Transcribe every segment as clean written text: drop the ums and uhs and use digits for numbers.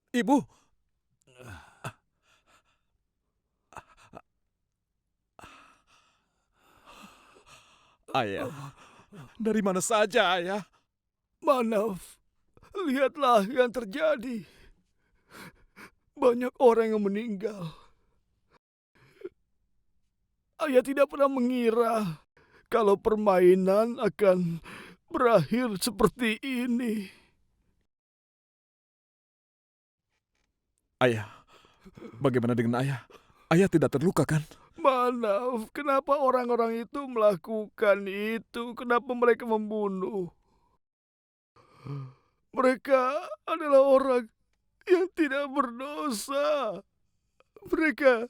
Ibu, ayah, dari mana saja ayah? Manaf, lihatlah yang terjadi. Banyak orang yang meninggal. Ayah tidak pernah mengira kalau permainan akan berakhir seperti ini. Ayah, bagaimana dengan ayah? Ayah tidak terluka kan? Manaf, kenapa orang-orang itu melakukan itu? Kenapa mereka membunuh? Mereka adalah orang yang tidak berdosa. Mereka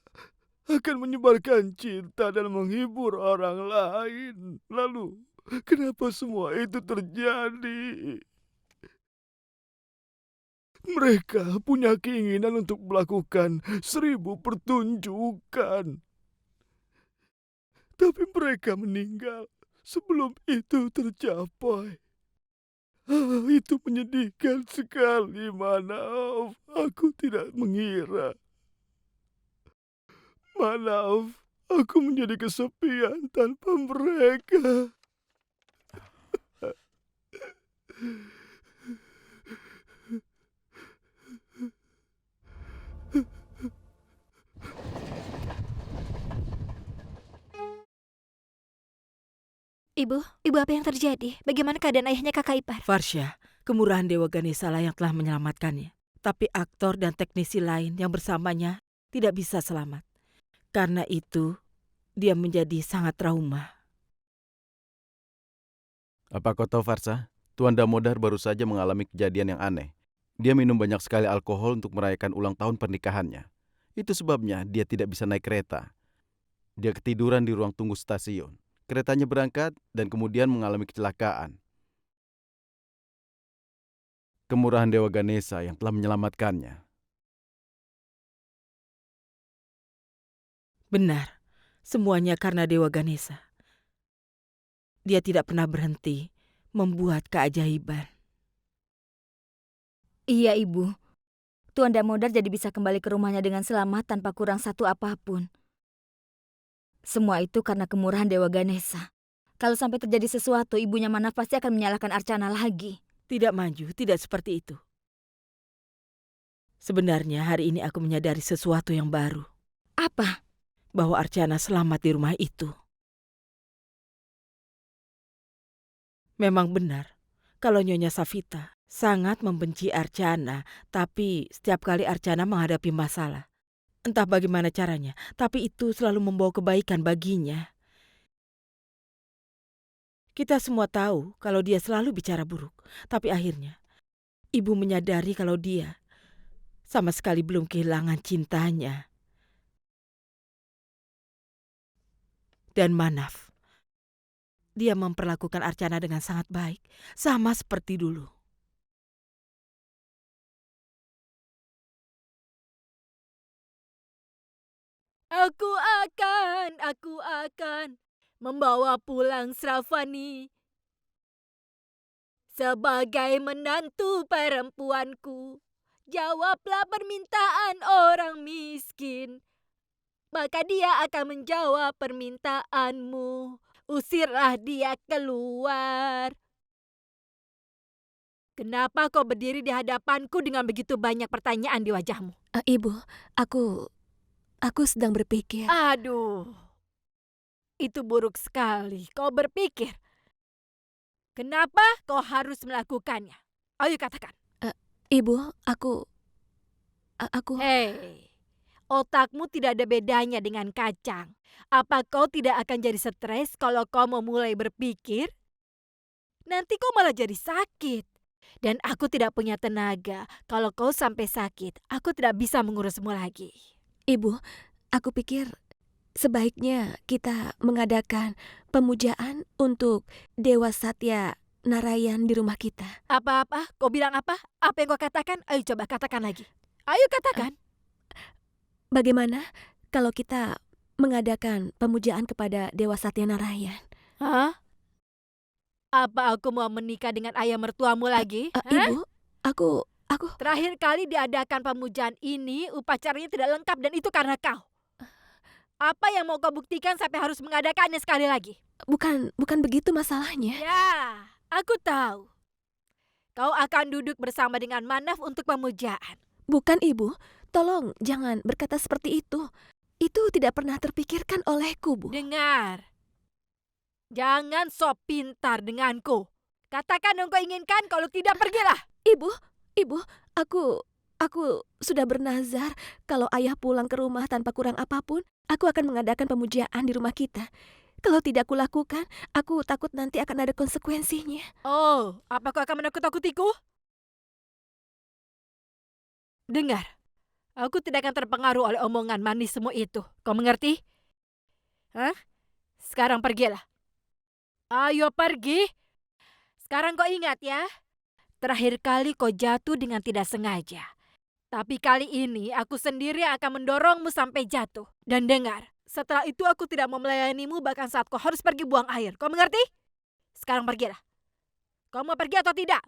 akan menyebarkan cinta dan menghibur orang lain. Lalu, kenapa semua itu terjadi? Mereka punya keinginan untuk melakukan 1000 pertunjukan. Tapi mereka meninggal sebelum itu tercapai. Itu menyedihkan sekali, Manaf. Aku tidak mengira. Manaf, aku menjadi kesepian tanpa mereka. Ibu apa yang terjadi? Bagaimana keadaan ayahnya kakak ipar? Farsha, kemurahan Dewa Ganesha lah yang telah menyelamatkannya. Tapi aktor dan teknisi lain yang bersamanya tidak bisa selamat. Karena itu, dia menjadi sangat trauma. Apa kau tahu, Farsa? Tuan Damodar baru saja mengalami kejadian yang aneh. Dia minum banyak sekali alkohol untuk merayakan ulang tahun pernikahannya. Itu sebabnya dia tidak bisa naik kereta. Dia ketiduran di ruang tunggu stasiun. Keretanya berangkat dan kemudian mengalami kecelakaan. Kemurahan Dewa Ganesha yang telah menyelamatkannya. Benar, semuanya karena Dewa Ganesha. Dia tidak pernah berhenti membuat keajaiban. Iya, Ibu. Tuan Damodar jadi bisa kembali ke rumahnya dengan selamat tanpa kurang satu apapun. Semua itu karena kemurahan Dewa Ganesha. Kalau sampai terjadi sesuatu, ibunya Manaf pasti akan menyalahkan Archana lagi. Tidak maju, tidak seperti itu. Sebenarnya hari ini aku menyadari sesuatu yang baru. Apa? Bahwa Archana selamat di rumah itu. Memang benar, kalau Nyonya Safita sangat membenci Archana, tapi setiap kali Archana menghadapi masalah, entah bagaimana caranya, tapi itu selalu membawa kebaikan baginya. Kita semua tahu kalau dia selalu bicara buruk, tapi akhirnya ibu menyadari kalau dia sama sekali belum kehilangan cintanya. Dan Manaf, dia memperlakukan Archana dengan sangat baik, sama seperti dulu. Aku akan membawa pulang Sravani sebagai menantu perempuanku. Jawablah permintaan orang miskin, maka dia akan menjawab permintaanmu. Usirlah dia keluar. Kenapa kau berdiri di hadapanku dengan begitu banyak pertanyaan di wajahmu? Ibu, aku sedang berpikir. Aduh, itu buruk sekali. Kau berpikir, kenapa kau harus melakukannya? Ayo katakan. Ibu, aku. Hei, otakmu tidak ada bedanya dengan kacang. Apa kau tidak akan jadi stres kalau kau memulai berpikir? Nanti kau malah jadi sakit. Dan aku tidak punya tenaga. Kalau kau sampai sakit, aku tidak bisa mengurusmu lagi. Ibu, aku pikir sebaiknya kita mengadakan pemujaan untuk Dewa Satya Narayan di rumah kita. Apa-apa? Kau bilang apa? Apa yang kau katakan? Ayo coba katakan lagi. Ayo katakan. Bagaimana kalau kita mengadakan pemujaan kepada Dewa Satya Narayan? Hah? Apa aku mau menikah dengan ayah mertuamu lagi? Hah? Ibu, aku aku... Terakhir kali diadakan pemujaan ini, upacaranya tidak lengkap dan itu karena kau. Apa yang mau kau buktikan sampai harus mengadakannya sekali lagi? Bukan begitu masalahnya. Ya, aku tahu. Kau akan duduk bersama dengan Manaf untuk pemujaan. Bukan, Ibu. Tolong jangan berkata seperti itu. Itu tidak pernah terpikirkan olehku, Bu. Dengar. Jangan sok pintar denganku. Katakan yang kau inginkan, kalau tidak pergilah. Ibu, aku sudah bernazar kalau ayah pulang ke rumah tanpa kurang apapun, aku akan mengadakan pemujaan di rumah kita. Kalau tidak kulakukan, aku takut nanti akan ada konsekuensinya. Oh, apa kau akan menakut-nakutiku? Dengar, aku tidak akan terpengaruh oleh omongan manismu itu. Kau mengerti? Hah? Sekarang pergilah. Ayo pergi. Sekarang kau ingat ya. Terakhir kali kau jatuh dengan tidak sengaja. Tapi kali ini aku sendiri yang akan mendorongmu sampai jatuh. Dan dengar, setelah itu aku tidak mau melayanimu bahkan saat kau harus pergi buang air. Kau mengerti? Sekarang pergilah. Kau mau pergi atau tidak?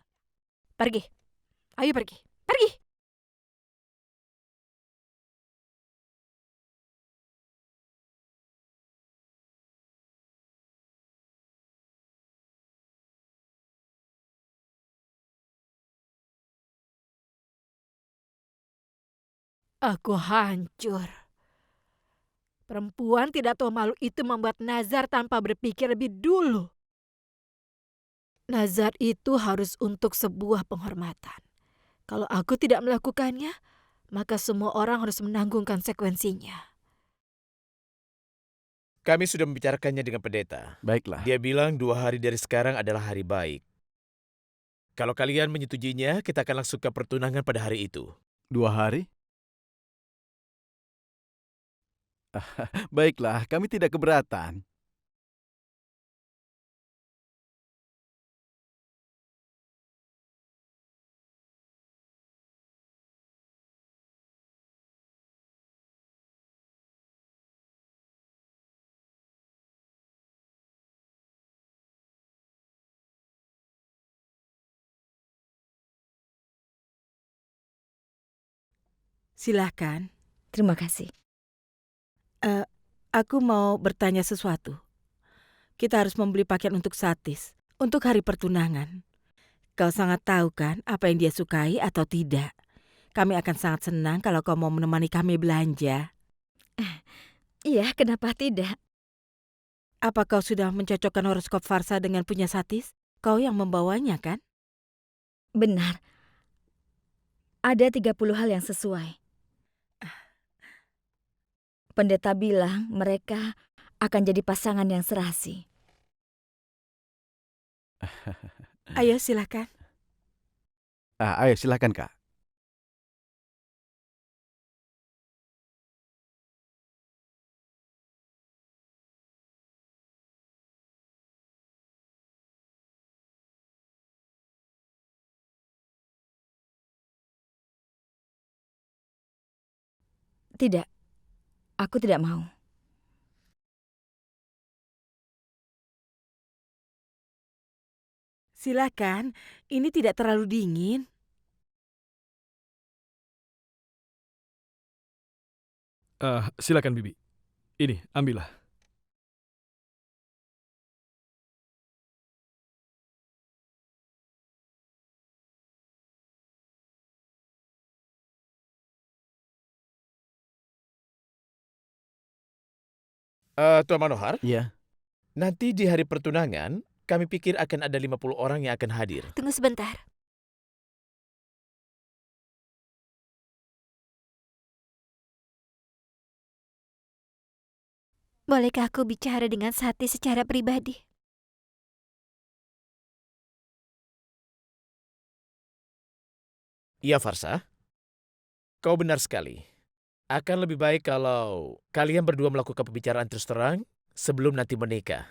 Pergi. Ayo pergi. Pergi. Aku hancur. Perempuan tidak tahu malu itu membuat nazar tanpa berpikir lebih dulu. Nazar itu harus untuk sebuah penghormatan. Kalau aku tidak melakukannya, maka semua orang harus menanggung konsekuensinya. Kami sudah membicarakannya dengan pendeta. Baiklah. Dia bilang 2 hari dari sekarang adalah hari baik. Kalau kalian menyetujuinya, kita akan langsung ke pertunangan pada hari itu. 2 hari? Baiklah, kami tidak keberatan. Silahkan. Terima kasih. Aku mau bertanya sesuatu. Kita harus membeli pakaian untuk Satis, untuk hari pertunangan. Kau sangat tahu kan apa yang dia sukai atau tidak. Kami akan sangat senang kalau kau mau menemani kami belanja. Iya, kenapa tidak? Apa kau sudah mencocokkan horoskop Farsa dengan punya Satis? Kau yang membawanya kan? Benar. Ada 30 hal yang sesuai. Pendeta bilang mereka akan jadi pasangan yang serasi. Ayo silakan. Ayo silakan, Kak. Tidak, aku tidak mau. Silakan, ini tidak terlalu dingin. Silakan Bibi. Ini, ambillah. Tuan Manohar, Iya. nanti di hari pertunangan, kami pikir akan ada 50 orang yang akan hadir. Tunggu sebentar. Bolehkah aku bicara dengan Sati secara pribadi? Iya, Farsa. Kau benar sekali. Akan lebih baik kalau kalian berdua melakukan pembicaraan terus terang sebelum nanti menikah.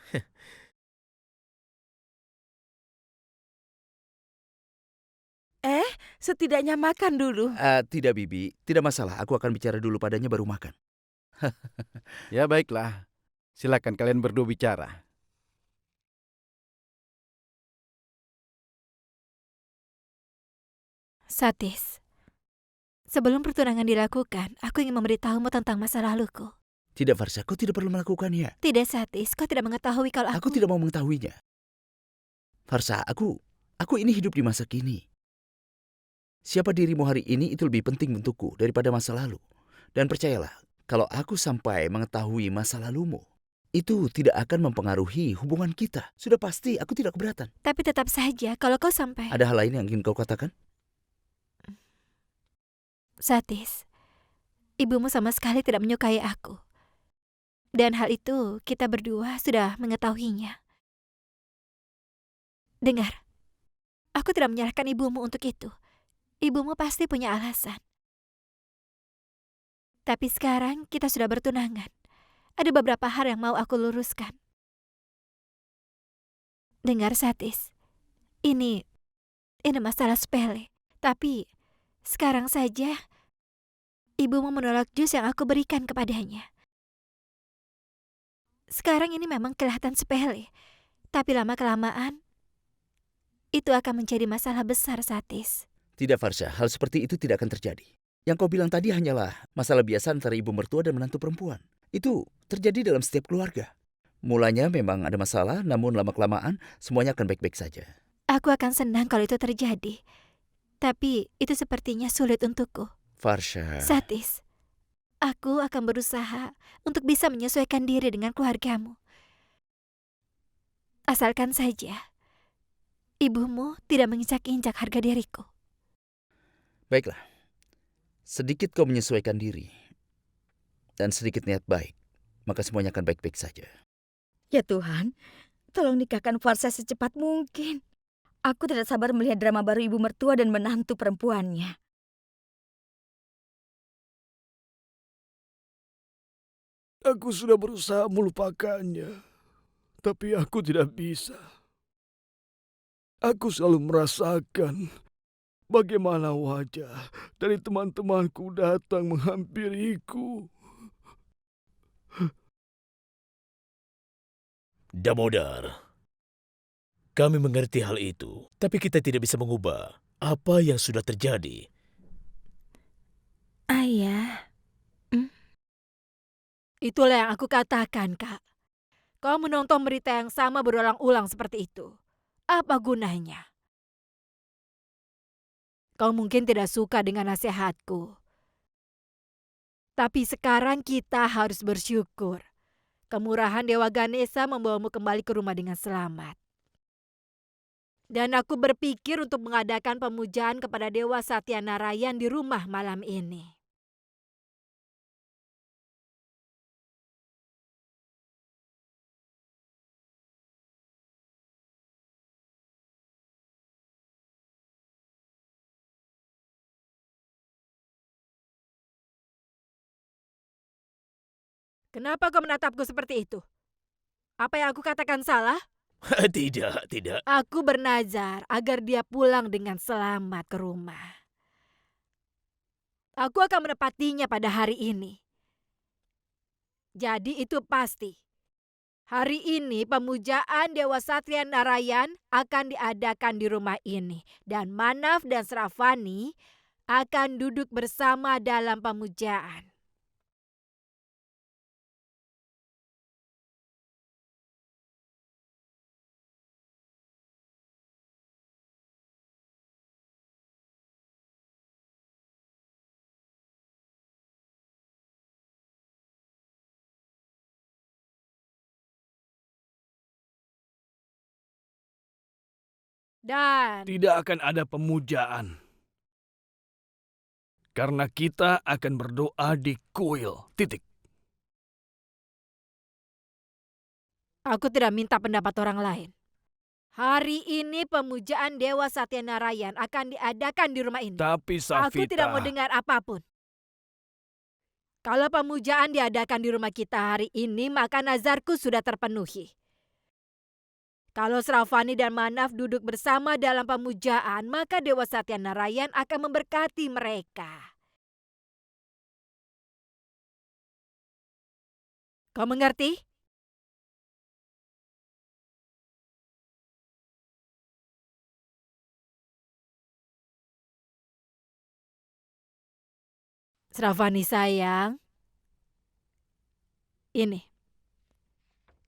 Setidaknya makan dulu. Tidak, Bibi. Tidak masalah. Aku akan bicara dulu padanya baru makan. Ya baiklah. Silakan kalian berdua bicara. Satis, sebelum pertunangan dilakukan, aku ingin memberitahumu tentang masa laluku. Tidak, Farsa, kau tidak perlu melakukannya. Tidak, Satis, kau tidak mengetahui kalau Aku tidak mau mengetahuinya. Farsa, aku ini hidup di masa kini. Siapa dirimu hari ini itu lebih penting untukku daripada masa lalu. Dan percayalah, kalau aku sampai mengetahui masa lalumu, itu tidak akan mempengaruhi hubungan kita. Sudah pasti aku tidak keberatan. Tapi tetap saja, kalau kau sampai... Ada hal lain yang ingin kau katakan? Satis, ibumu sama sekali tidak menyukai aku. Dan hal itu kita berdua sudah mengetahuinya. Dengar, aku tidak menyalahkan ibumu untuk itu. Ibumu pasti punya alasan. Tapi sekarang kita sudah bertunangan. Ada beberapa hal yang mau aku luruskan. Dengar, Satis, ini masalah sepele. Tapi sekarang saja ibumu menolak jus yang aku berikan kepadanya. Sekarang ini memang kelihatan sepele, tapi lama-kelamaan itu akan menjadi masalah besar, Satis. Tidak, Farsa, hal seperti itu tidak akan terjadi. Yang kau bilang tadi hanyalah masalah biasa antara ibu mertua dan menantu perempuan. Itu terjadi dalam setiap keluarga. Mulanya memang ada masalah, namun lama-kelamaan semuanya akan baik-baik saja. Aku akan senang kalau itu terjadi. Tapi itu sepertinya sulit untukku. Farsha. Satis, aku akan berusaha untuk bisa menyesuaikan diri dengan keluargamu. Asalkan saja ibumu tidak menginjak-injak harga diriku. Baiklah, sedikit kau menyesuaikan diri dan sedikit niat baik, maka semuanya akan baik-baik saja. Ya Tuhan, tolong nikahkan Farsha secepat mungkin. Aku tidak sabar melihat drama baru ibu mertua dan menantu perempuannya. Aku sudah berusaha melupakannya, tapi aku tidak bisa. Aku selalu merasakan bagaimana wajah dari teman-temanku datang menghampiriku. Damodar, kami mengerti hal itu, tapi kita tidak bisa mengubah apa yang sudah terjadi. Ayah. Itulah yang aku katakan, Kak. Kau menonton berita yang sama berulang-ulang seperti itu. Apa gunanya? Kau mungkin tidak suka dengan nasihatku. Tapi sekarang kita harus bersyukur. Kemurahan Dewa Ganesha membawamu kembali ke rumah dengan selamat. Dan aku berpikir untuk mengadakan pemujaan kepada Dewa Satya Narayan di rumah malam ini. Kenapa kau menatapku seperti itu? Apa yang aku katakan salah? Tidak. Aku bernazar agar dia pulang dengan selamat ke rumah. Aku akan menepatinya pada hari ini. Jadi itu pasti. Hari ini pemujaan Dewa Satya Narayan akan diadakan di rumah ini. Dan Manav dan Sravani akan duduk bersama dalam pemujaan. Dan Tidak akan ada pemujaan. Karena kita akan berdoa di kuil. Titik. aku tidak minta pendapat orang lain. Hari ini pemujaan Dewa Satya Narayan akan diadakan di rumah ini. Tapi Savita... Aku tidak mau dengar apapun. Kalau pemujaan diadakan di rumah kita hari ini, maka nazarku sudah terpenuhi. Kalau Sravani dan Manav duduk bersama dalam pemujaan, maka Dewa Satya Narayan akan memberkati mereka. Kau mengerti? Sravani sayang, ini.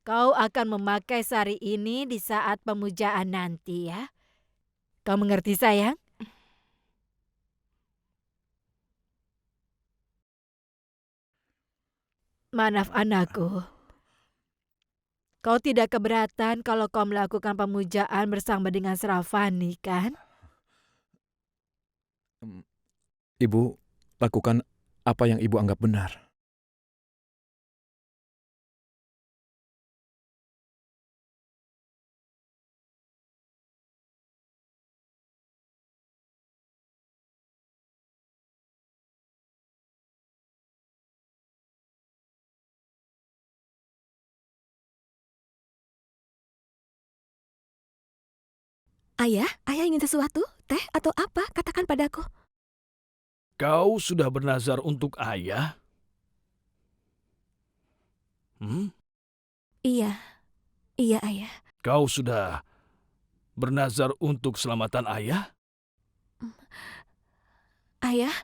Kau akan memakai sari ini di saat pemujaan nanti ya. Kau mengerti sayang? Manaf anakku. Kau tidak keberatan kalau kau melakukan pemujaan bersama dengan Sravani kan? Ibu, lakukan apa yang ibu anggap benar. Ayah ingin sesuatu? Teh atau apa? Katakan padaku. Kau sudah bernazar untuk ayah? Iya, iya ayah. Kau sudah bernazar untuk keselamatan ayah? Ayah,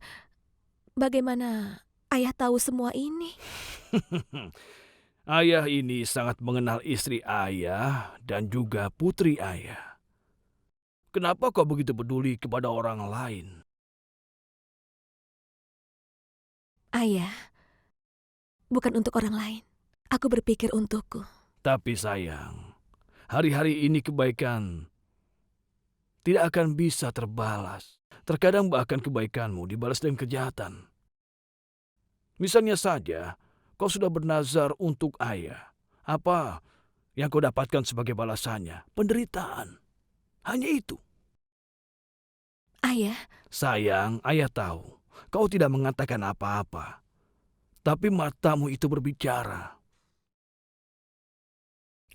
bagaimana ayah tahu semua ini? Ayah ini sangat mengenal istri ayah dan juga putri ayah. Kenapa kau begitu peduli kepada orang lain? Ayah, bukan untuk orang lain. Aku berpikir untukku. Tapi sayang, hari-hari ini kebaikan tidak akan bisa terbalas. Terkadang bahkan kebaikanmu dibalas dengan kejahatan. Misalnya saja, kau sudah bernazar untuk ayah. Apa yang kau dapatkan sebagai balasannya? Penderitaan. Hanya itu. Ayah, Sayang, ayah tahu. Kau tidak mengatakan apa-apa. Tapi matamu itu berbicara.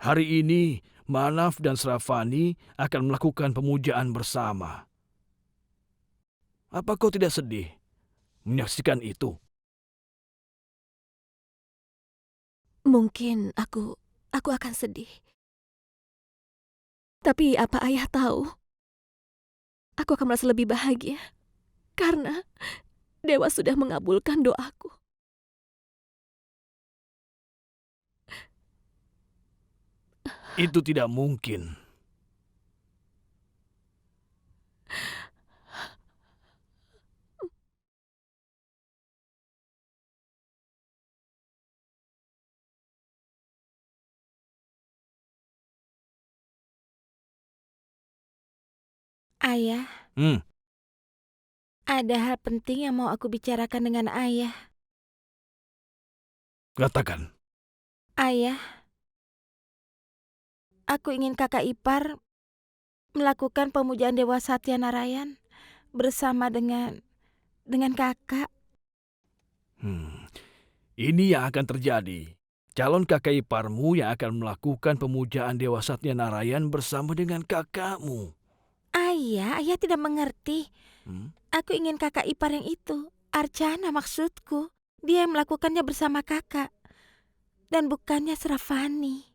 Hari ini, Manaf dan Sravani akan melakukan pemujaan bersama. Apa kau tidak sedih menyaksikan itu? mungkin aku akan sedih. Tapi apa ayah tahu? Aku akan merasa lebih bahagia. Karena Dewa sudah mengabulkan doaku. Itu tidak mungkin. Ayah, ada hal penting yang mau aku bicarakan dengan ayah. Katakan. Ayah, aku ingin kakak ipar melakukan pemujaan Dewa Satya Narayan bersama dengan kakak. Ini yang akan terjadi. Calon kakak iparmu yang akan melakukan pemujaan Dewa Satya Narayan bersama dengan kakakmu. Ayah tidak mengerti. Aku ingin kakak ipar yang itu. Archana maksudku. Dia yang melakukannya bersama kakak. Dan bukannya Sravani.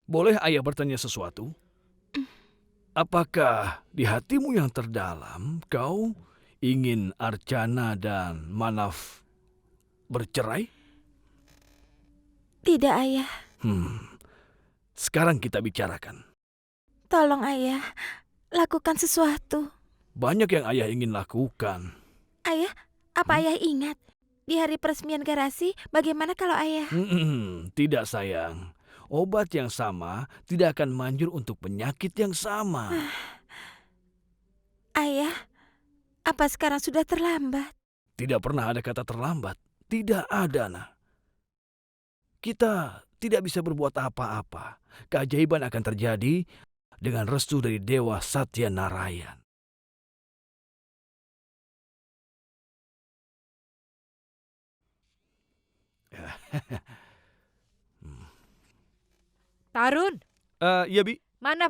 Boleh ayah bertanya sesuatu? Apakah di hatimu yang terdalam kau ingin Archana dan Manaf bercerai? Tidak, ayah. Sekarang kita bicarakan. Tolong ayah, lakukan sesuatu. Banyak yang ayah ingin lakukan. Ayah, apa ayah ingat? Di hari peresmian garasi, bagaimana kalau ayah? Tidak sayang. Obat yang sama tidak akan manjur untuk penyakit yang sama. Ayah, apa sekarang sudah terlambat? Tidak pernah ada kata terlambat. Tidak ada, Nak. Kita tidak bisa berbuat apa-apa. Keajaiban akan terjadi dengan restu dari Dewa Satya Narayan. Tarun, Iya, Bi. mana?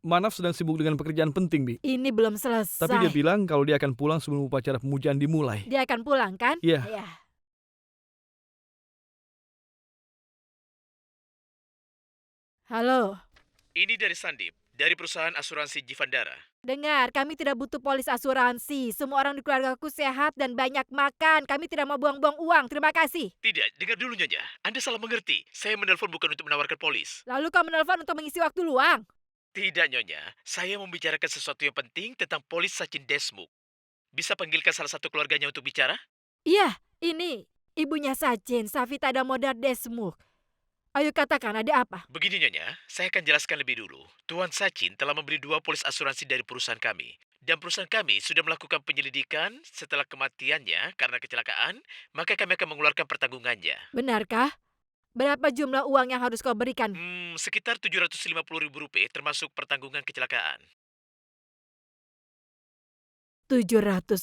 Manaf sedang sibuk dengan pekerjaan penting, Bi. Ini belum selesai. Tapi dia bilang kalau dia akan pulang sebelum upacara pemujaan dimulai. Dia akan pulang kan? Iya. Iya. Halo. Ini dari Sandip, dari perusahaan asuransi Jivandara. Dengar, kami tidak butuh polis asuransi. Semua orang di keluargaku sehat dan banyak makan. Kami tidak mau buang-buang uang. Terima kasih. Tidak, dengar dulu Nyonya. Anda salah mengerti. Saya menelpon bukan untuk menawarkan polis. Lalu kau menelpon untuk mengisi waktu luang. Tidak Nyonya, saya membicarakan sesuatu yang penting tentang polis Sachin Desmukh. Bisa panggilkan salah satu keluarganya untuk bicara? Iya, ini ibunya Sachin, Savita Damodar Desmukh. Ayo katakan, ada apa? Begini Nyonya, saya akan jelaskan lebih dulu. Tuan Sachin telah membeli 2 polis asuransi dari perusahaan kami. Dan perusahaan kami sudah melakukan penyelidikan setelah kematiannya karena kecelakaan, maka kami akan mengeluarkan pertanggungannya. Benarkah? Berapa jumlah uang yang harus kau berikan? Sekitar 750.000 rupiah termasuk pertanggungan kecelakaan. 750.000?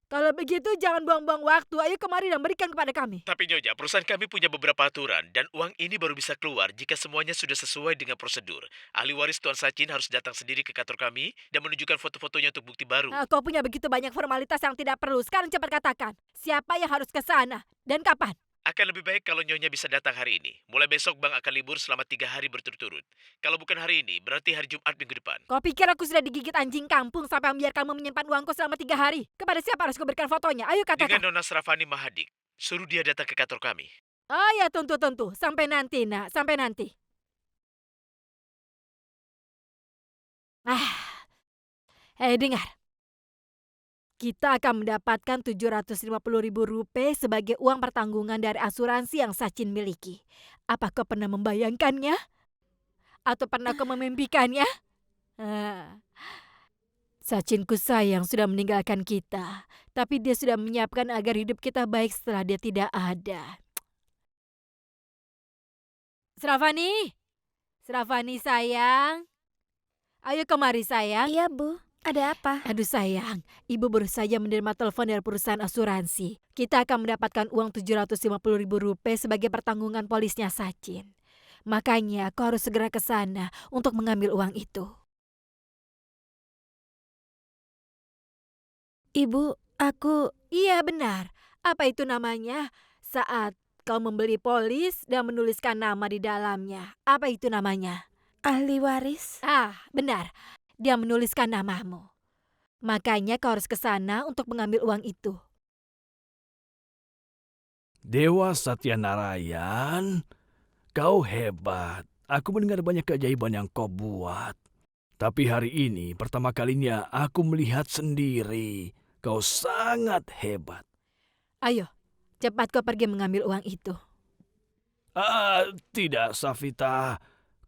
Kalau begitu jangan buang-buang waktu. Ayo kemari dan berikan kepada kami. Tapi Nyonya, perusahaan kami punya beberapa aturan dan uang ini baru bisa keluar jika semuanya sudah sesuai dengan prosedur. Ahli waris Tuan Sachin harus datang sendiri ke kantor kami dan menunjukkan foto-fotonya untuk bukti baru. Kau punya begitu banyak formalitas yang tidak perlu. Sekarang cepat katakan, siapa yang harus ke sana dan kapan? Akan lebih baik kalau Nyonya bisa datang hari ini. Mulai besok Bang akan libur selama 3 hari berturut-turut. Kalau bukan hari ini, berarti hari Jumat minggu depan. Kau pikir aku sudah digigit anjing kampung sampai membiarkanmu menyimpan uangku selama 3 hari? Kepada siapa harus kau berikan fotonya? Ayo katakan. Dengan Nona Sravani Mahadik, suruh dia datang ke kantor kami. Oh ya, tentu. Sampai nanti, nak. Sampai nanti. Dengar. Kita akan mendapatkan 750.000 rupiah sebagai uang pertanggungan dari asuransi yang Sachin miliki. Apa kau pernah membayangkannya? Atau pernah kau memimpikannya? Sachinku sayang sudah meninggalkan kita. Tapi dia sudah menyiapkan agar hidup kita baik setelah dia tidak ada. Sravani sayang. Ayo kemari sayang. Iya, Bu. Ada apa? Aduh sayang, ibu baru saja menerima telepon dari perusahaan asuransi. Kita akan mendapatkan uang 750.000 rupiah sebagai pertanggungan polisnya Sachin. Makanya kau harus segera ke sana untuk mengambil uang itu. Ibu, aku... Iya benar. Apa itu namanya? Saat kau membeli polis dan menuliskan nama di dalamnya. Apa itu namanya? ahli waris. Benar. Dia menuliskan namamu. Makanya kau harus ke sana untuk mengambil uang itu. Dewa Satyanarayan, kau hebat. Aku mendengar banyak keajaiban yang kau buat. Tapi hari ini pertama kalinya aku melihat sendiri. Kau sangat hebat. Ayo, cepat kau pergi mengambil uang itu. Tidak, Savita.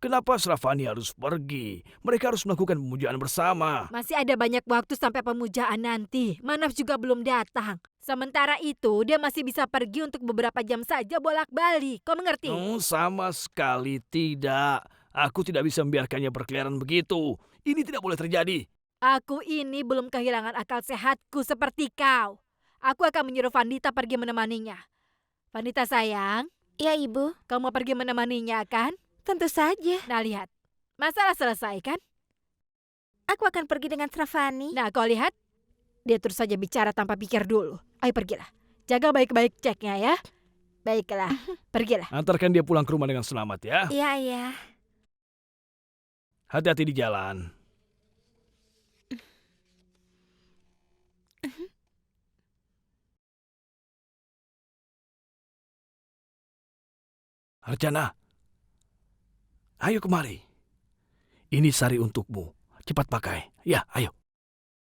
Kenapa Sravani harus pergi? Mereka harus melakukan pemujaan bersama. Masih ada banyak waktu sampai pemujaan nanti. Manaf juga belum datang. Sementara itu, dia masih bisa pergi untuk beberapa jam saja bolak-balik. Kau mengerti? Sama sekali tidak. Aku tidak bisa membiarkannya berkeliaran begitu. Ini tidak boleh terjadi. Aku ini belum kehilangan akal sehatku seperti kau. Aku akan menyuruh Vandita pergi menemaninya. Vandita sayang. Ya, Ibu. Kau mau pergi menemaninya kan? Tentu saja. Nah lihat, masalah selesai kan? Aku akan pergi dengan Sravani. Nah kau lihat, dia terus saja bicara tanpa pikir dulu. Ayo pergilah, jaga baik-baik ceknya ya. Baiklah, pergilah. Antarkan dia pulang ke rumah dengan selamat ya. Iya, iya. Hati-hati di jalan. Arjana. Ayo kemari. Ini sari untukmu. Cepat pakai. Ya, ayo.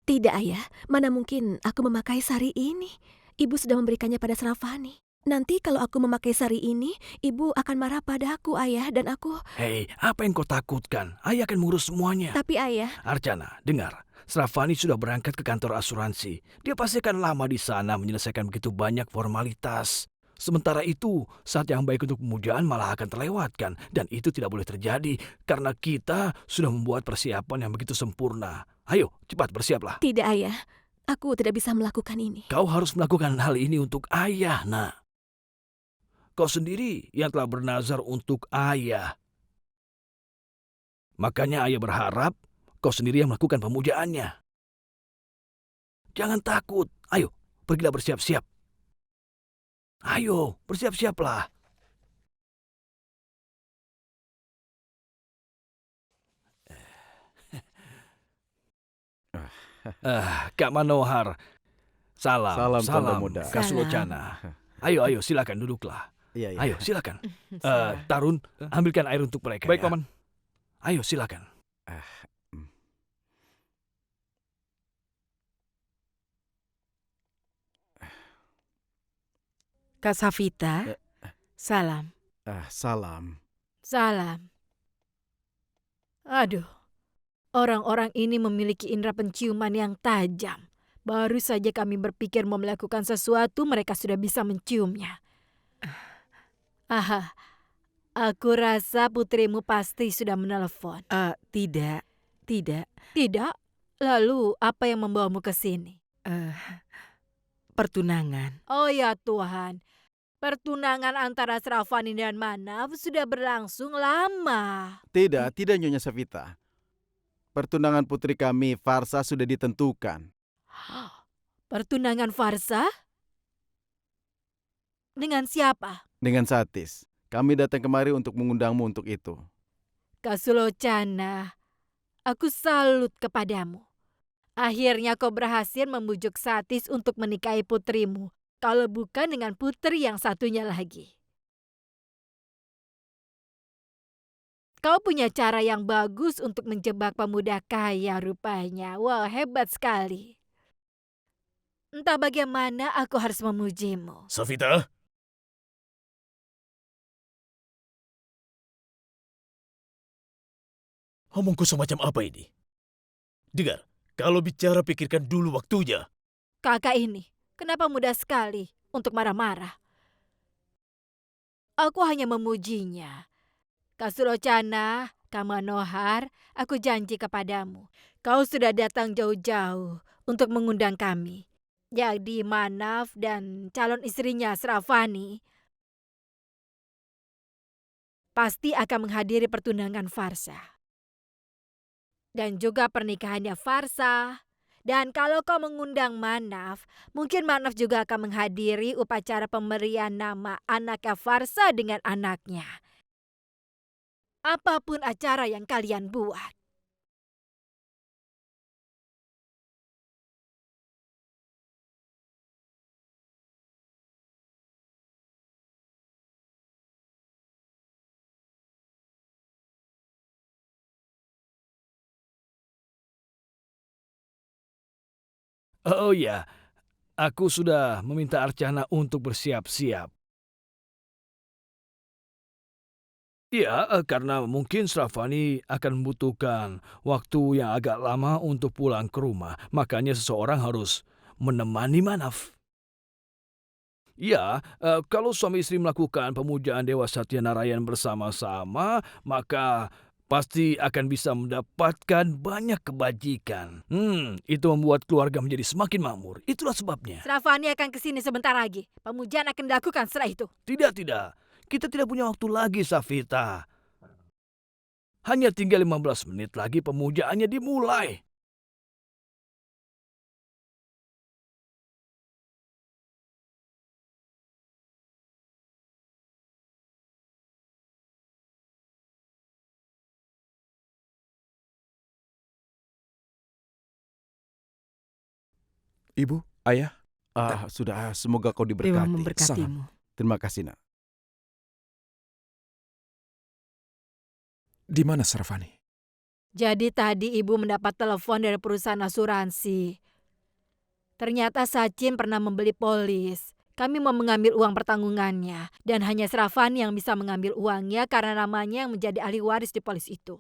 Tidak, Ayah. Mana mungkin aku memakai sari ini? Ibu sudah memberikannya pada Sravani. Nanti kalau aku memakai sari ini, Ibu akan marah padaku, Ayah, dan aku... Hei, apa yang kau takutkan? Ayah akan mengurus semuanya. Tapi, Ayah... Arjana, dengar. Sravani sudah berangkat ke kantor asuransi. Dia pasti akan lama di sana menyelesaikan begitu banyak formalitas. Sementara itu, saat yang baik untuk pemujaan malah akan terlewatkan. Dan itu tidak boleh terjadi karena kita sudah membuat persiapan yang begitu sempurna. Ayo, cepat bersiaplah. Tidak, Ayah. Aku tidak bisa melakukan ini. Kau harus melakukan hal ini untuk ayah, nak. Kau sendiri yang telah bernazar untuk ayah. Makanya ayah berharap kau sendiri yang melakukan pemujaannya. Jangan takut. Ayo, pergilah bersiap-siap. Ayo, bersiap-siaplah. Kak Manohar. Salam, Salam, Tuan salam, Damodar. Kak Sulocana. Ayo, silakan duduklah. Iya, iya. Ayo, silakan. Salam. Tarun, ambilkan air untuk mereka. Baik, ya. Paman. Ayo, silakan. Kak Safita, salam. Salam. Salam. Aduh, orang-orang ini memiliki indera penciuman yang tajam. Baru saja kami berpikir mau melakukan sesuatu, mereka sudah bisa menciumnya. Aha, aku rasa putrimu pasti sudah menelepon. Tidak. Tidak? Lalu apa yang membawamu ke sini? Pertunangan. Oh ya Tuhan, pertunangan antara Sravani dan Manav sudah berlangsung lama. Tidak Nyonya Safita. Pertunangan putri kami, Farsa, sudah ditentukan. Pertunangan Farsa? Dengan siapa? Dengan Satis. Kami datang kemari untuk mengundangmu untuk itu. Kak Sulocana, aku salut kepadamu. Akhirnya kau berhasil membujuk Satis untuk menikahi putrimu. Kalau bukan dengan putri yang satunya lagi. Kau punya cara yang bagus untuk menjebak pemuda kaya rupanya. Wah, hebat sekali. Entah bagaimana aku harus memujimu. Safita? Omongku semacam apa ini? Dengar, kalau bicara pikirkan dulu waktunya. Kakak ini, kenapa mudah sekali untuk marah-marah? Aku hanya memujinya. Kak Sulocana, Kak Manohar, aku janji kepadamu. Kau sudah datang jauh-jauh untuk mengundang kami. Jadi Manav dan calon istrinya Sravani pasti akan menghadiri pertunangan Farsa. Dan juga pernikahannya Farsa. Dan kalau kau mengundang Manav, mungkin Manav juga akan menghadiri upacara pemberian nama anaknya Farsa dengan anaknya. Apapun acara yang kalian buat. Oh ya, aku sudah meminta Archana untuk bersiap-siap. Ya, karena mungkin Sravani akan membutuhkan waktu yang agak lama untuk pulang ke rumah. Makanya seseorang harus menemani Manav. Ya, kalau suami istri melakukan pemujaan Dewa Satya Narayan bersama-sama, maka pasti akan bisa mendapatkan banyak kebajikan. Itu membuat keluarga menjadi semakin makmur. Itulah sebabnya. Sravani akan kesini sebentar lagi. Pemujaan akan dilakukan setelah itu. Tidak. Kita tidak punya waktu lagi, Safita. Hanya tinggal 15 menit lagi pemujaannya dimulai. Ibu, Ayah, Sudah, semoga kau Dewa diberkati. memberkatimu. Terima kasih, Nak. di mana Sravani? Jadi tadi ibu mendapat telepon dari perusahaan asuransi. Ternyata Sachin pernah membeli polis. Kami mau mengambil uang pertanggungannya. Dan hanya Sravani yang bisa mengambil uangnya karena namanya yang menjadi ahli waris di polis itu.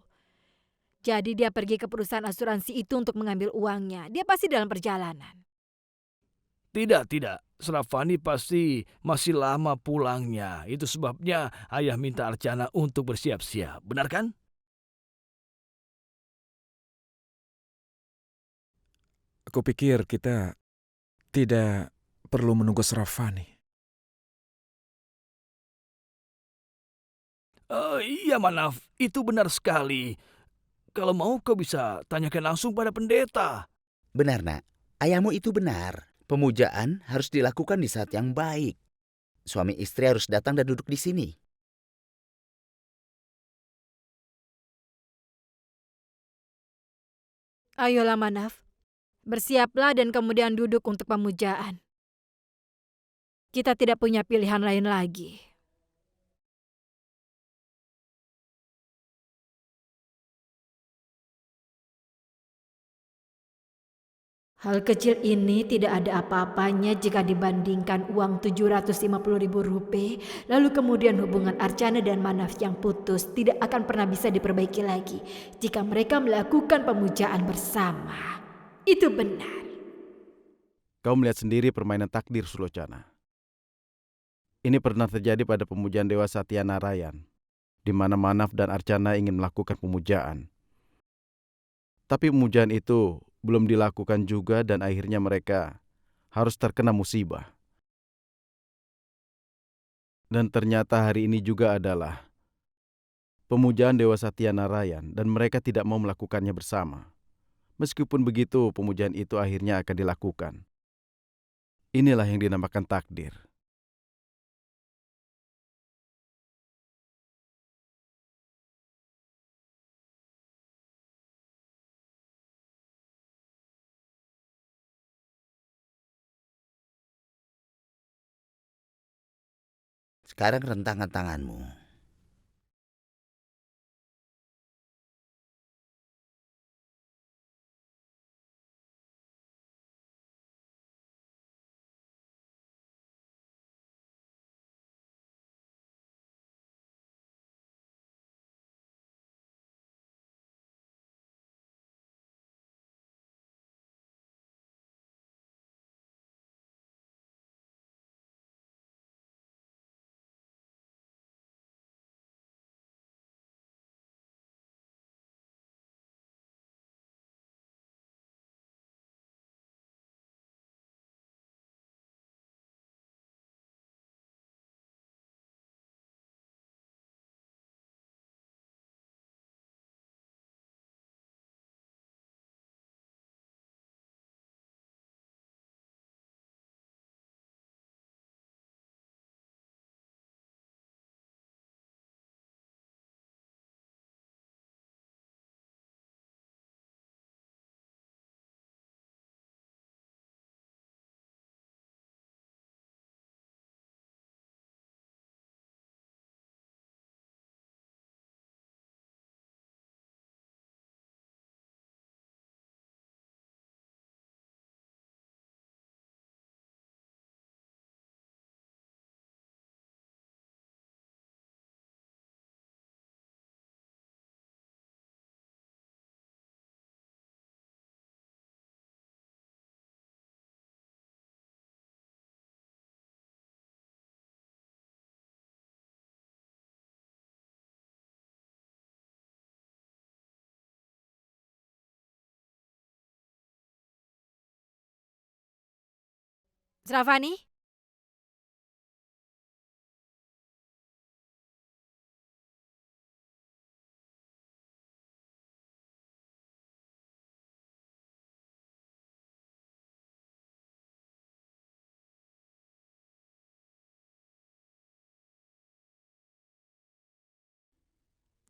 Jadi dia pergi ke perusahaan asuransi itu untuk mengambil uangnya. Dia pasti dalam perjalanan. Tidak. Sravani pasti masih lama pulangnya. Itu sebabnya ayah minta Archana untuk bersiap-siap. Benar kan? Aku pikir kita tidak perlu menunggu Sravani. Iya, Manav. Itu benar sekali. Kalau mau kau bisa tanyakan langsung pada pendeta. Benar, Nak. Ayahmu itu benar. Pemujaan harus dilakukan di saat yang baik. Suami istri harus datang dan duduk di sini. Ayolah Manav. Bersiaplah dan kemudian duduk untuk pemujaan. Kita tidak punya pilihan lain lagi. Hal kecil ini tidak ada apa-apanya jika dibandingkan uang 750.000 rupiah, lalu kemudian hubungan Archana dan Manaf yang putus tidak akan pernah bisa diperbaiki lagi jika mereka melakukan pemujaan bersama. Itu benar. Kau melihat sendiri permainan takdir, Sulocana. Ini pernah terjadi pada pemujaan Dewa Satya Narayan, di mana Manaf dan Archana ingin melakukan pemujaan. Tapi pemujaan itu belum dilakukan juga dan akhirnya mereka harus terkena musibah. Dan ternyata hari ini juga adalah pemujaan Dewa Satya Narayan dan mereka tidak mau melakukannya bersama. Meskipun begitu, pemujaan itu akhirnya akan dilakukan. Inilah yang dinamakan takdir. Sekarang rentangkan tanganmu. Sravani?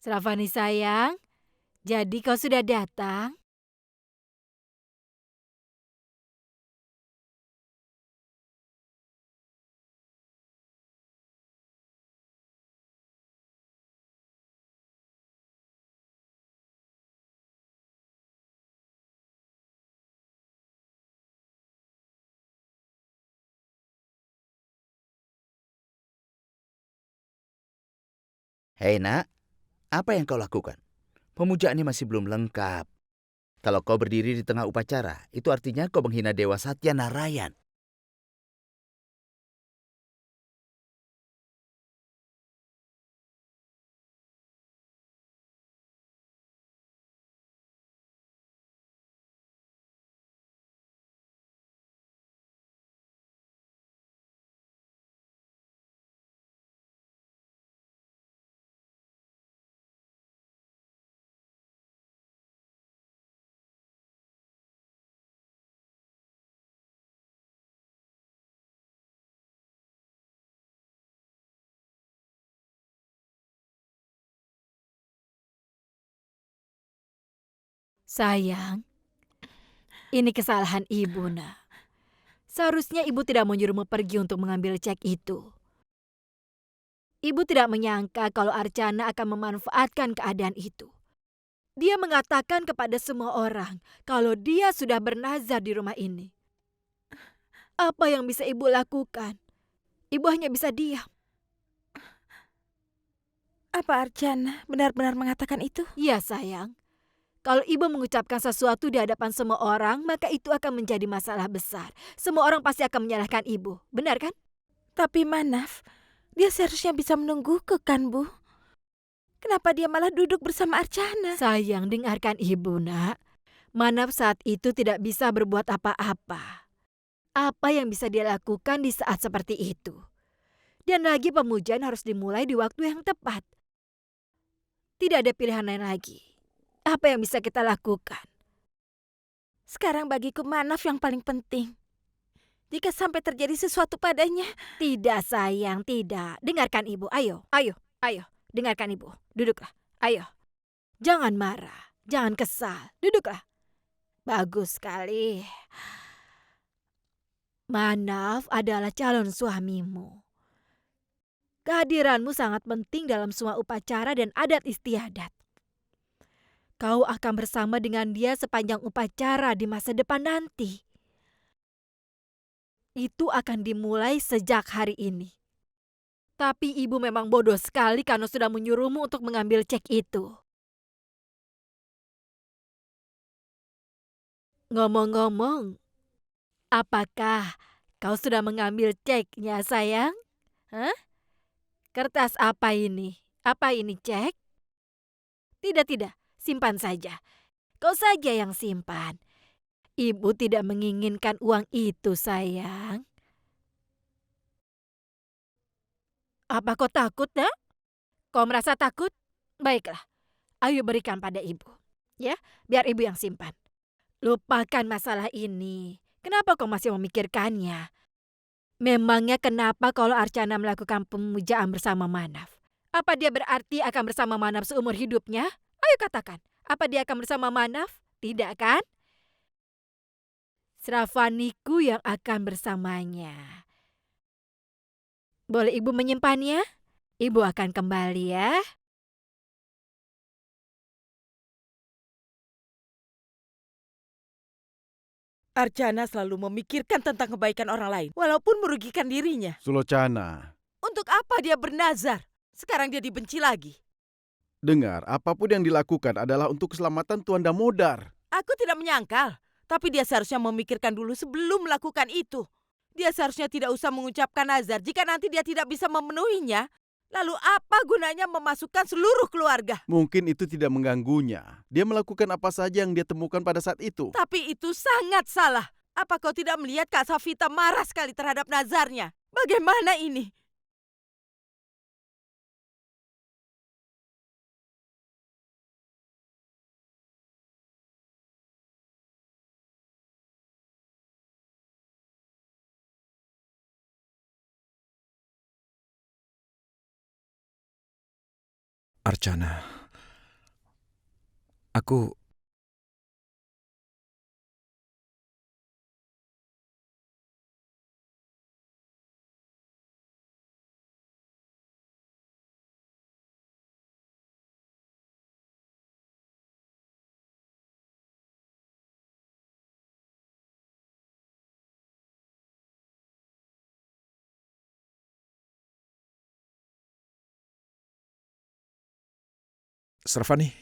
Sravani sayang, jadi kau sudah datang? Hei nak, apa yang kau lakukan? Pemujaan ini masih belum lengkap. Kalau kau berdiri di tengah upacara, itu artinya kau menghina Dewa Satya Narayan. Sayang, Ini kesalahan ibu, nak. Seharusnya ibu tidak menyuruhmu pergi untuk mengambil cek itu. Ibu tidak menyangka kalau Archana akan memanfaatkan keadaan itu. Dia mengatakan kepada semua orang kalau dia sudah bernazar di rumah ini. Apa yang bisa ibu lakukan? Ibu hanya bisa diam. Apa Archana benar-benar mengatakan itu? Ya sayang, kalau ibu mengucapkan sesuatu di hadapan semua orang, maka itu akan menjadi masalah besar. Semua orang pasti akan menyalahkan ibu, benar kan? Tapi Manaf, dia seharusnya bisa menungguku kan, Bu? Kenapa dia malah duduk bersama Archana? Sayang, dengarkan ibu, nak. Manaf saat itu tidak bisa berbuat apa-apa. Apa yang bisa dia lakukan di saat seperti itu? Dan lagi pemujaan harus dimulai di waktu yang tepat. Tidak ada pilihan lain lagi. Apa yang bisa kita lakukan? Sekarang bagiku Manaf yang paling penting. Jika sampai terjadi sesuatu padanya. Tidak sayang, tidak. Dengarkan ibu, ayo. Dengarkan ibu, duduklah, ayo. Jangan marah, jangan kesal, duduklah. Bagus sekali. Manaf adalah calon suamimu. Kehadiranmu sangat penting dalam semua upacara dan adat istiadat. Kau akan bersama dengan dia sepanjang upacara di masa depan nanti. Itu akan dimulai sejak hari ini. Tapi ibu memang bodoh sekali karena sudah menyuruhmu untuk mengambil cek itu. Ngomong-ngomong, apakah kau sudah mengambil ceknya, sayang? Hah? Kertas apa ini? Apa ini cek? Tidak, simpan saja. Kau saja yang simpan. Ibu tidak menginginkan uang itu, sayang. Apa kau takut, nak? Kau merasa takut? Baiklah, ayo berikan pada ibu. Ya, biar ibu yang simpan. Lupakan masalah ini. Kenapa kau masih memikirkannya? Memangnya kenapa kalau Archana melakukan pemujaan bersama Manaf? Apa dia berarti akan bersama Manaf seumur hidupnya? Ayo katakan, apa dia akan bersama Manaf? Tidak kan? Sravaniku yang akan bersamanya. Boleh ibu menyimpannya? Ibu akan kembali ya. Archana selalu memikirkan tentang kebaikan orang lain, walaupun merugikan dirinya. Sulocana, Untuk apa dia bernazar? Sekarang dia dibenci lagi. dengar, apapun yang dilakukan adalah untuk keselamatan Tuan Damodar. Aku tidak menyangkal, tapi dia seharusnya memikirkan dulu sebelum melakukan itu. Dia seharusnya tidak usah mengucapkan nazar jika nanti dia tidak bisa memenuhinya. Lalu apa gunanya memasukkan seluruh keluarga? Mungkin itu tidak mengganggunya. Dia melakukan apa saja yang dia temukan pada saat itu. Tapi itu sangat salah. Apa kau tidak melihat Kak Savita marah sekali terhadap nazarnya? Bagaimana ini? Archana, aku... Sravani,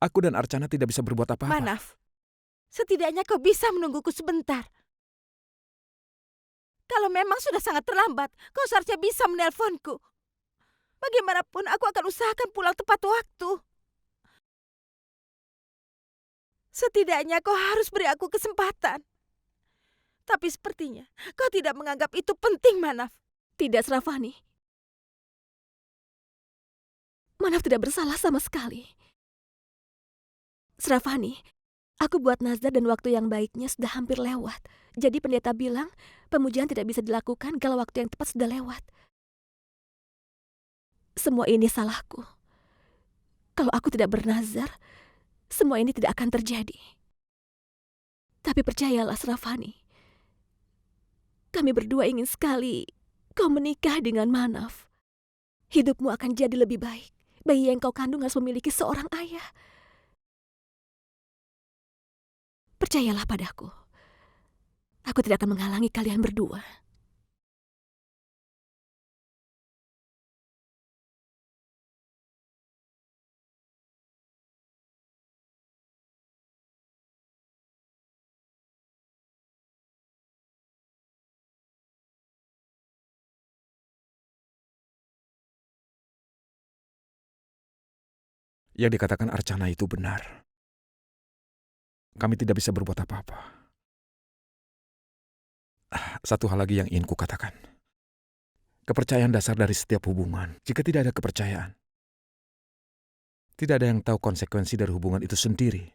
aku dan Archana tidak bisa berbuat apa-apa. Manaf, setidaknya kau bisa menungguku sebentar. Kalau memang sudah sangat terlambat, kau seharusnya bisa menelponku. Bagaimanapun aku akan usahakan pulang tepat waktu. Setidaknya kau harus beri aku kesempatan. Tapi sepertinya kau tidak menganggap itu penting, Manaf. Tidak, Sravani. Manaf tidak bersalah sama sekali. Sravani, aku buat nazar dan waktu yang baiknya sudah hampir lewat. Jadi pendeta bilang pemujaan tidak bisa dilakukan kalau waktu yang tepat sudah lewat. Semua ini salahku. Kalau aku tidak bernazar, semua ini tidak akan terjadi. Tapi percayalah, Srafani, kami berdua ingin sekali kau menikah dengan Manaf. Hidupmu akan jadi lebih baik. Bayi yang kau kandung harus memiliki seorang ayah. Percayalah padaku. Aku tidak akan menghalangi kalian berdua. Yang dikatakan Archana itu benar. Kami tidak bisa berbuat apa-apa. Satu hal lagi yang ingin kukatakan. Kepercayaan dasar dari setiap hubungan. Jika tidak ada kepercayaan, tidak ada yang tahu konsekuensi dari hubungan itu sendiri.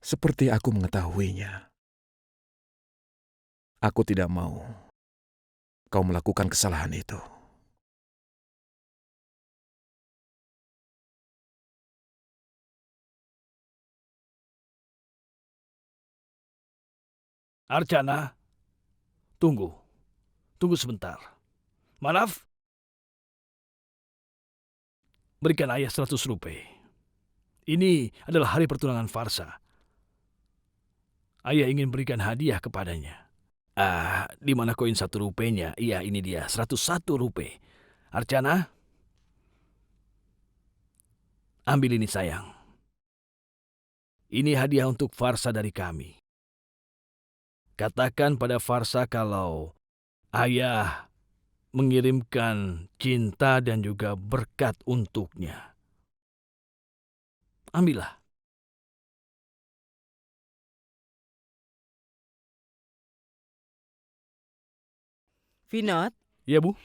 Seperti aku mengetahuinya. Aku tidak mau kau melakukan kesalahan itu. Archana, tunggu. Tunggu sebentar. Manaf, berikan ayah 100 rupiah. Ini adalah hari pertunangan Farsa. Ayah ingin berikan hadiah kepadanya. Di mana koin 1 rupiahnya? Iya, ini dia, 101 rupiah. Archana, ambil ini sayang. Ini hadiah untuk Farsa dari kami. Katakan pada Farsa kalau ayah mengirimkan cinta dan juga berkat untuknya. Ambillah. Vinod, Ya, Bu?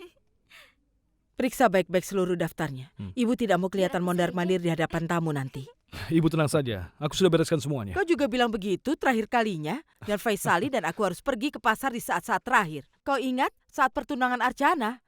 periksa baik-baik seluruh daftarnya. Ibu tidak mau kelihatan mondar-mandir di hadapan tamu nanti. Ibu tenang saja. Aku sudah bereskan semuanya. Kau juga bilang begitu terakhir kalinya. Dan Faisali dan aku harus pergi ke pasar di saat-saat terakhir. Kau ingat saat pertunangan Archana?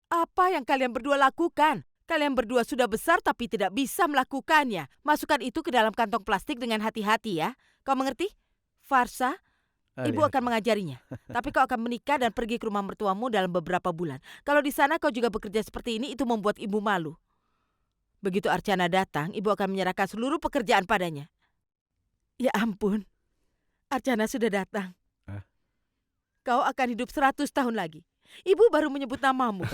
Apa yang kalian berdua lakukan? Kalian berdua sudah besar tapi tidak bisa melakukannya. Masukkan itu ke dalam kantong plastik dengan hati-hati ya. Kau mengerti? Farsa, ibu akan mengajarinya. Tapi kau akan menikah dan pergi ke rumah mertuamu dalam beberapa bulan. Kalau di sana kau juga bekerja seperti ini, itu membuat ibu malu. Begitu Archana datang, ibu akan menyerahkan seluruh pekerjaan padanya. Ya ampun, Archana sudah datang. Kau akan hidup 100 tahun lagi. Ibu baru menyebut namamu.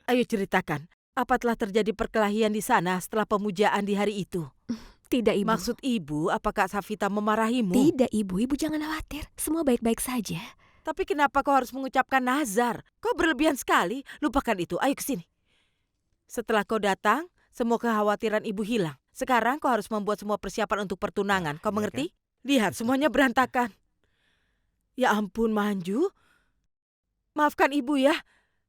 Ayo ceritakan, apa telah terjadi perkelahian di sana setelah pemujaan di hari itu? Tidak, Ibu. Maksud ibu, apakah Safita memarahimu? Tidak, Ibu. Ibu jangan khawatir. Semua baik-baik saja. Tapi kenapa kau harus mengucapkan nazar? Kau berlebihan sekali. Lupakan itu. Ayo ke sini. Setelah kau datang, semua kekhawatiran ibu hilang. Sekarang kau harus membuat semua persiapan untuk pertunangan. Kau mengerti? Lihat, semuanya berantakan. Ya ampun, Manju. Maafkan ibu ya.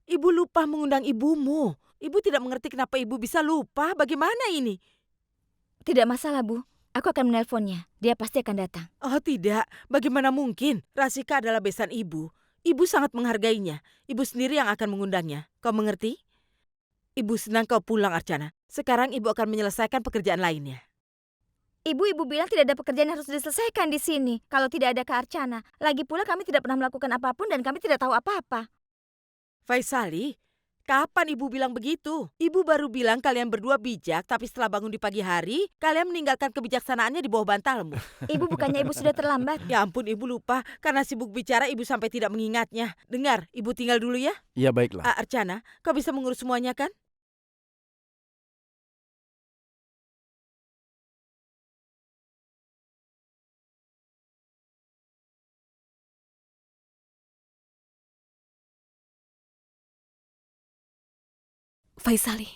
Ibu lupa mengundang ibumu. Ibu tidak mengerti kenapa ibu bisa lupa. Bagaimana ini? Tidak masalah, Bu. Aku akan menelponnya. Dia pasti akan datang. Oh tidak, bagaimana mungkin? Rasika adalah besan ibu. Ibu sangat menghargainya. Ibu sendiri yang akan mengundangnya. Kau mengerti? Ibu senang kau pulang, Archana. Sekarang ibu akan menyelesaikan pekerjaan lainnya. Ibu bilang tidak ada pekerjaan yang harus diselesaikan di sini. Kalau tidak ada Kak Archana. Lagi pula kami tidak pernah melakukan apapun dan kami tidak tahu apa-apa. Faisali, kapan ibu bilang begitu? Ibu baru bilang kalian berdua bijak, tapi setelah bangun di pagi hari, kalian meninggalkan kebijaksanaannya di bawah bantalmu. Ibu bukannya ibu sudah terlambat. Ya ampun, ibu lupa. Karena sibuk bicara, ibu sampai tidak mengingatnya. Dengar, ibu tinggal dulu ya. Iya, baiklah. Archana, kau bisa mengurus semuanya kan? Faisali,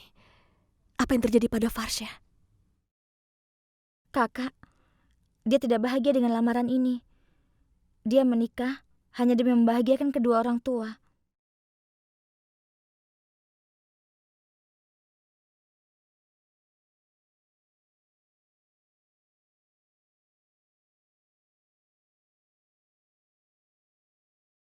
apa yang terjadi pada Farsha? Kakak, dia tidak bahagia dengan lamaran ini. Dia menikah hanya demi membahagiakan kedua orang tua.